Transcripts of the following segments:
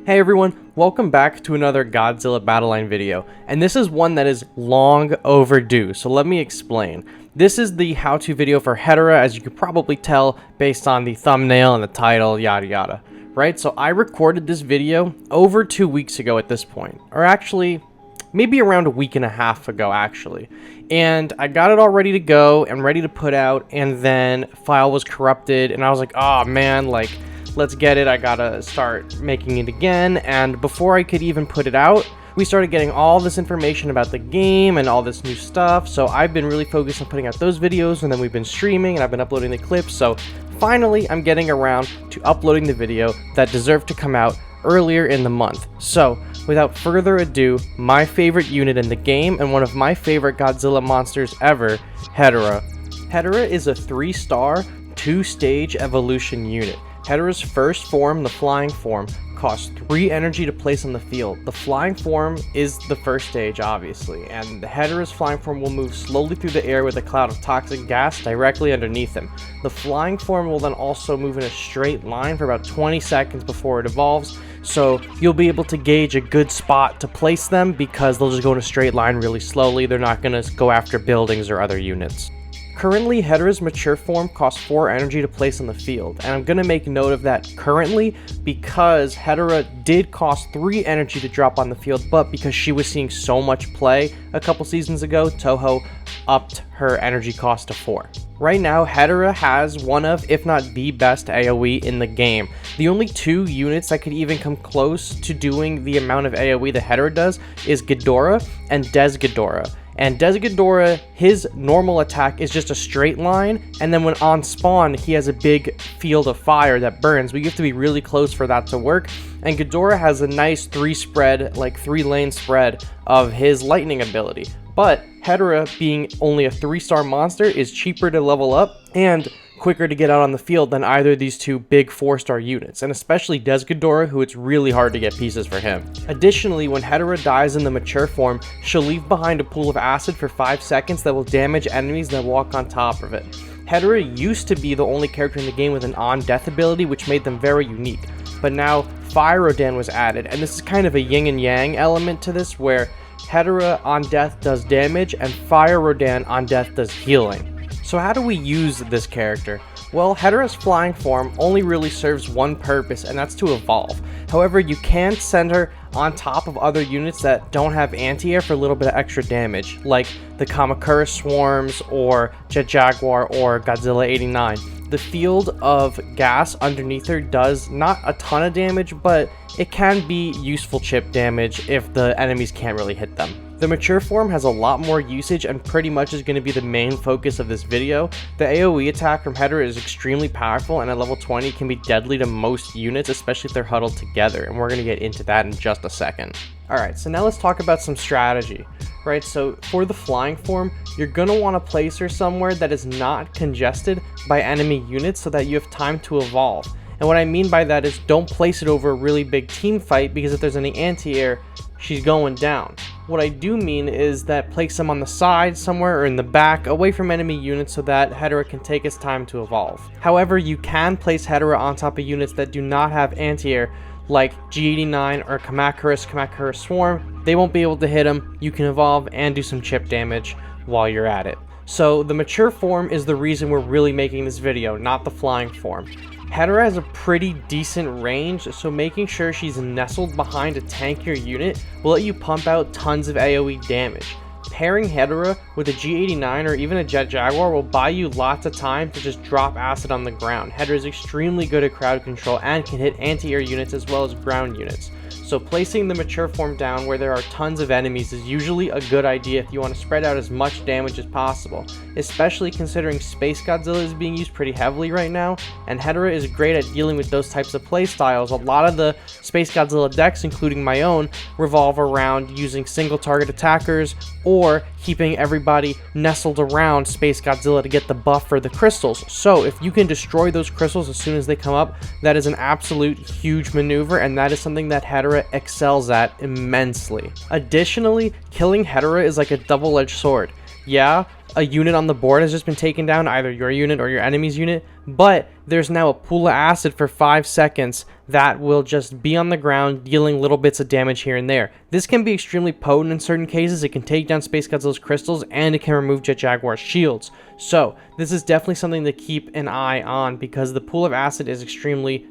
Hey everyone, welcome back to another Godzilla battle line video, and this is one that is long overdue, so let me explain. This is the how-to video for Hedorah, as you could probably tell based on the thumbnail and the title, yada yada. Right, so I recorded this video over 2 weeks ago at this point, or actually, maybe around a week and a half ago actually. And I got it all ready to go and ready to put out, and then file was corrupted, and I was like, oh man, like, let's get it, I gotta start making it again. And before I could even put it out, we started getting all this information about the game and all this new stuff. So I've been really focused on putting out those videos, and then we've been streaming and I've been uploading the clips. So finally I'm getting around to uploading the video that deserved to come out earlier in the month. So without further ado, my favorite unit in the game and one of my favorite Godzilla monsters ever, Hedorah. Hedorah is a 3-star, 2-stage evolution unit. Hedorah's first form, the flying form, costs 3 energy to place on the field. The flying form is the first stage, obviously, and Hedorah's flying form will move slowly through the air with a cloud of toxic gas directly underneath him. The flying form will then also move in a straight line for about 20 seconds before it evolves, so you'll be able to gauge a good spot to place them because they'll just go in a straight line really slowly. They're not going to go after buildings or other units. Currently, Hedorah's mature form costs 4 energy to place on the field, and I'm going to make note of that currently because Hedorah did cost 3 energy to drop on the field, but because she was seeing so much play a couple seasons ago, Toho upped her energy cost to 4. Right now, Hedorah has one of, if not the best AoE in the game. The only 2 units that could even come close to doing the amount of AoE that Hedorah does is Hedorah and Hedorah. And Hedorah, his normal attack is just a straight line, and then when on spawn, he has a big field of fire that burns, but you have to be really close for that to work. And Hedorah has a nice 3-lane spread of his lightning ability. But Hedorah, being only a 3-star monster, is cheaper to level up and quicker to get out on the field than either of these 2 big 4-star units, and especially Hedorah, who it's really hard to get pieces for him. Additionally, when Hedorah dies in the mature form, she'll leave behind a pool of acid for 5 seconds that will damage enemies that walk on top of it. Hedorah used to be the only character in the game with an on-death ability, which made them very unique, but now Fire Rodan was added, and this is kind of a yin and yang element to this, where Hedorah on death does damage and Fire Rodan on death does healing. So how do we use this character? Well, Hedorah's flying form only really serves one purpose, and that's to evolve. However, you can send her on top of other units that don't have anti-air for a little bit of extra damage, like the Kamacuras swarms or Jaguar or Godzilla 89. The field of gas underneath her does not a ton of damage, but it can be useful chip damage if the enemies can't really hit them. The mature form has a lot more usage and pretty much is going to be the main focus of this video. The Aoe Attack from Hedorah is extremely powerful, and at level 20 can be deadly to most units, especially if they're huddled together, and we're going to get into that in just a second. Alright, so now let's talk about some strategy. Right, so for the flying form, you're going to want to place her somewhere that is not congested by enemy units so that you have time to evolve. And what I mean by that is don't place it over a really big team fight, because if there's any anti-air, she's going down. What I do mean is that place them on the side somewhere or in the back, away from enemy units, so that Hedorah can take its time to evolve. However, you can place Hedorah on top of units that do not have anti-air, like G89 or Kamacuras Swarm. They won't be able to hit them. You can evolve and do some chip damage while you're at it. So the mature form is the reason we're really making this video, not the flying form. Hedorah has a pretty decent range, so making sure she's nestled behind a tankier unit will let you pump out tons of AoE damage. Pairing Hedorah with a G89 or even a Jaguar will buy you lots of time to just drop acid on the ground. Hedorah is extremely good at crowd control and can hit anti-air units as well as ground units. So placing the mature form down where there are tons of enemies is usually a good idea if you want to spread out as much damage as possible, especially considering Space Godzilla is being used pretty heavily right now, and Hedorah is great at dealing with those types of playstyles. A lot of the Space Godzilla decks, including my own, revolve around using single target attackers or keeping everybody nestled around Space Godzilla to get the buff for the crystals. So if you can destroy those crystals as soon as they come up, that is an absolute huge maneuver, and that is something that Hedorah excels at immensely. Additionally, killing Hedorah is like a double-edged sword. yeah, a unit on the board has just been taken down, either your unit or your enemy's unit, but there's now a pool of acid for 5 seconds that will just be on the ground dealing little bits of damage here and there. This can be extremely potent in certain cases. It can take down Space Godzilla's crystals and it can remove Jet Jaguar's shields. So this is definitely something to keep an eye on because the pool of acid is extremely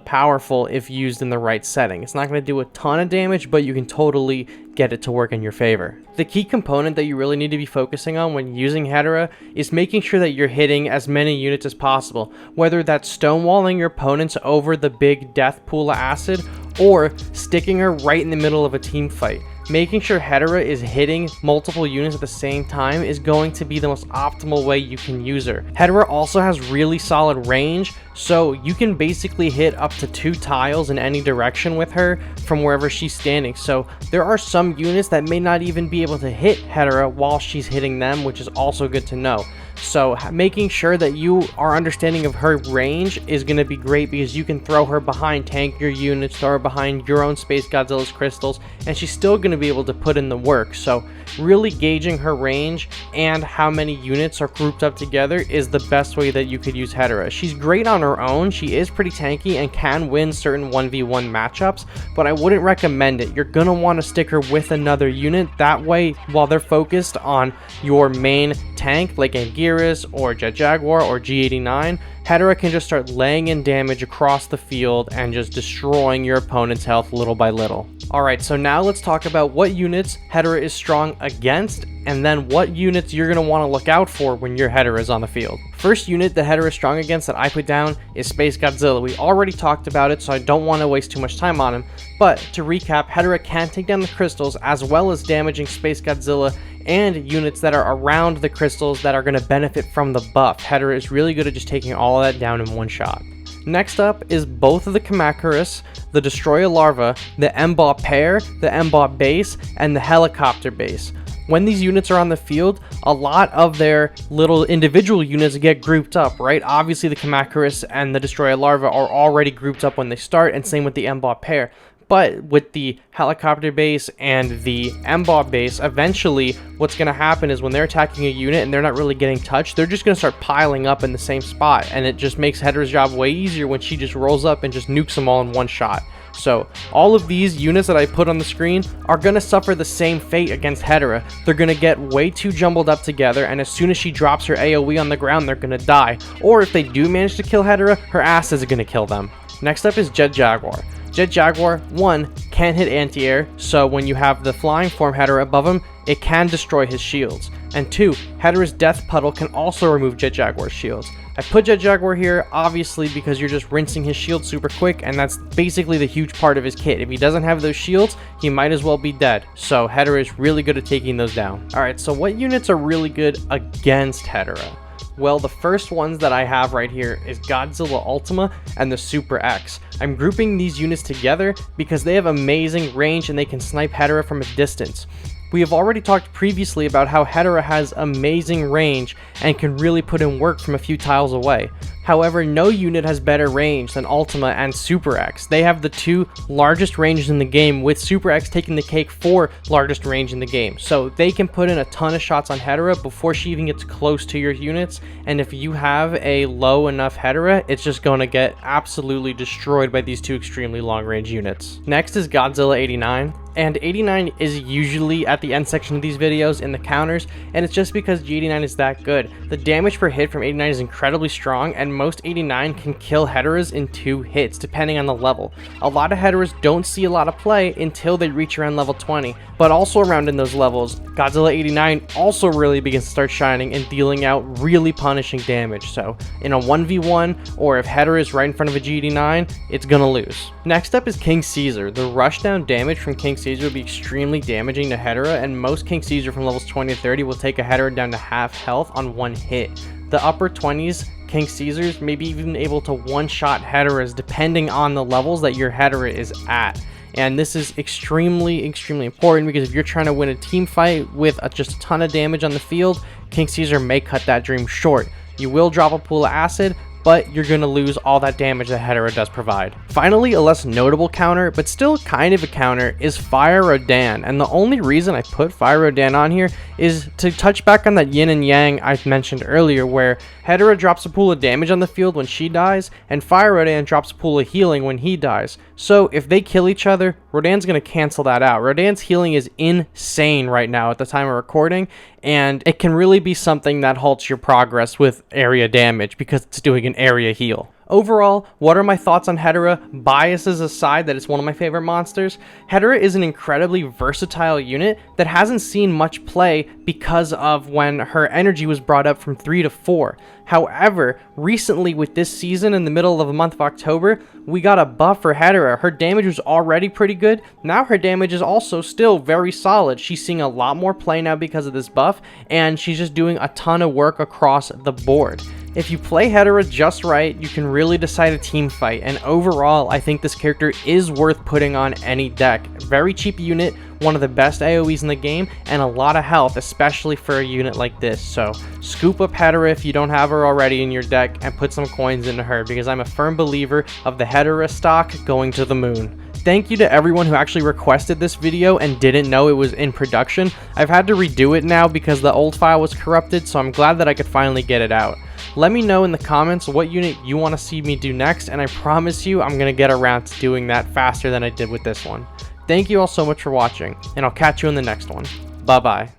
powerful if used in the right setting. It's not going to do a ton of damage, but you can totally get it to work in your favor. The key component that you really need to be focusing on when using Hedorah is making sure that you're hitting as many units as possible, whether that's stonewalling your opponents over the big death pool of acid or sticking her right in the middle of a team fight. Making sure Hedorah is hitting multiple units at the same time is going to be the most optimal way you can use her. Hedorah also has really solid range, so you can basically hit up to 2 tiles in any direction with her from wherever she's standing. So there are some units that may not even be able to hit Hedorah while she's hitting them, which is also good to know. So making sure that you are understanding of her range is going to be great because you can throw her behind tankier units, throw her behind your own Space Godzilla's crystals, and she's still going to be able to put in the work. So really gauging her range and how many units are grouped up together is the best way that you could use Hedorah. She's great on her own. She is pretty tanky and can win certain 1v1 matchups, but I wouldn't recommend it. You're going to want to stick her with another unit. That way, while they're focused on your main tank like Kamacuras or Jet Jaguar or G89, Hedorah can just start laying in damage across the field and just destroying your opponent's health little by little. Alright, so now let's talk about what units Hedorah is strong against and then what units you're going to want to look out for when your Hedorah is on the field. First unit that Hedorah is strong against that I put down is Space Godzilla. We already talked about it, so I don't want to waste too much time on him, but to recap, Hedorah can take down the crystals as well as damaging Space Godzilla and units that are around the crystals that are going to benefit from the buff. Hedorah is really good at just taking all of that down in one shot. Next up is both of the Kamacuras, the Destroyer Larva, the Mbot pair, the Mbot base, and the Helicopter base. When these units are on the field, a lot of their little individual units get grouped up, right? Obviously the Kamacuras and the Destroyer Larva are already grouped up when they start, and same with the Mbot pair. But with the Helicopter base and the Mbot base, eventually what's going to happen is when they're attacking a unit and they're not really getting touched, they're just going to start piling up in the same spot. And it just makes Hedorah's job way easier when she just rolls up and just nukes them all in one shot. So all of these units that I put on the screen are going to suffer the same fate against Hedorah. They're going to get way too jumbled up together, and as soon as she drops her AoE on the ground, they're going to die. Or if they do manage to kill Hedorah, her ass is going to kill them. Next up is Jet Jaguar. Jet Jaguar, 1, can't hit anti-air, so when you have the flying form Hedorah above him, it can destroy his shields. And 2, Hedorah's Death Puddle can also remove Jet Jaguar's shields. I put Jet Jaguar here, obviously, because you're just rinsing his shield super quick, and that's basically the huge part of his kit. If he doesn't have those shields, he might as well be dead. So Hedorah is really good at taking those down. Alright, so what units are really good against Hedorah? Well, the first ones that I have right here is Godzilla Ultima and the Super X. I'm grouping these units together because they have amazing range and they can snipe Hedorah from a distance. We have already talked previously about how Hedorah has amazing range and can really put in work from a few tiles away. However, no unit has better range than Ultima and Super X. They have the 2 largest ranges in the game, with Super X taking the cake for largest range in the game. So they can put in a ton of shots on Hedorah before she even gets close to your units, and if you have a low enough Hedorah, it's just going to get absolutely destroyed by these 2 extremely long range units. Next is Godzilla 89. And 89 is usually at the end section of these videos in the counters, and it's just because G89 is that good. The damage per hit from 89 is incredibly strong, and most 89 can kill Hedorahs in 2 hits, depending on the level. A lot of Hedorahs don't see a lot of play until they reach around level 20, but also around in those levels, Godzilla 89 also really begins to start shining and dealing out really punishing damage. So in a 1v1, or if Hedorah is right in front of a G89, it's gonna lose. Next up is King Caesar. The rushdown damage from King Caesar will be extremely damaging to Hedorah, and most King Caesar from levels 20 to 30 will take a Hedorah down to half health on 1 hit. The upper 20s King Caesars may be even able to one-shot Hedorahs depending on the levels that your Hedorah is at. And this is extremely important because if you're trying to win a team fight with just a ton of damage on the field, King Caesar may cut that dream short. You will drop a pool of acid, but you're going to lose all that damage that Hedorah does provide. Finally, a less notable counter, but still kind of a counter, is Fire Rodan, and the only reason I put Fire Rodan on here is to touch back on that yin and yang I mentioned earlier, where Hedorah drops a pool of damage on the field when she dies, and Fire Rodan drops a pool of healing when he dies. So if they kill each other, Rodan's going to cancel that out. Rodan's healing is insane right now at the time of recording, and it can really be something that halts your progress with area damage because it's doing an area heal. Overall, what are my thoughts on Hedorah? Biases aside that it's one of my favorite monsters, Hedorah is an incredibly versatile unit that hasn't seen much play because of when her energy was brought up from 3 to 4. However, recently with this season in the middle of the month of October, we got a buff for Hedorah. Her damage was already pretty good. Now her damage is also still very solid. She's seeing a lot more play now because of this buff, and she's just doing a ton of work across the board. If you play Hedorah just right, you can really decide a team fight, and overall, I think this character is worth putting on any deck. Very cheap unit, one of the best AoEs in the game, and a lot of health, especially for a unit like this. So scoop up Hedorah if you don't have her already in your deck, and put some coins into her, because I'm a firm believer of the Hedorah stock going to the moon. Thank you to everyone who actually requested this video and didn't know it was in production. I've had to redo it now because the old file was corrupted, so I'm glad that I could finally get it out. Let me know in the comments what unit you want to see me do next, and I promise you I'm going to get around to doing that faster than I did with this one. Thank you all so much for watching, and I'll catch you in the next one. Bye bye.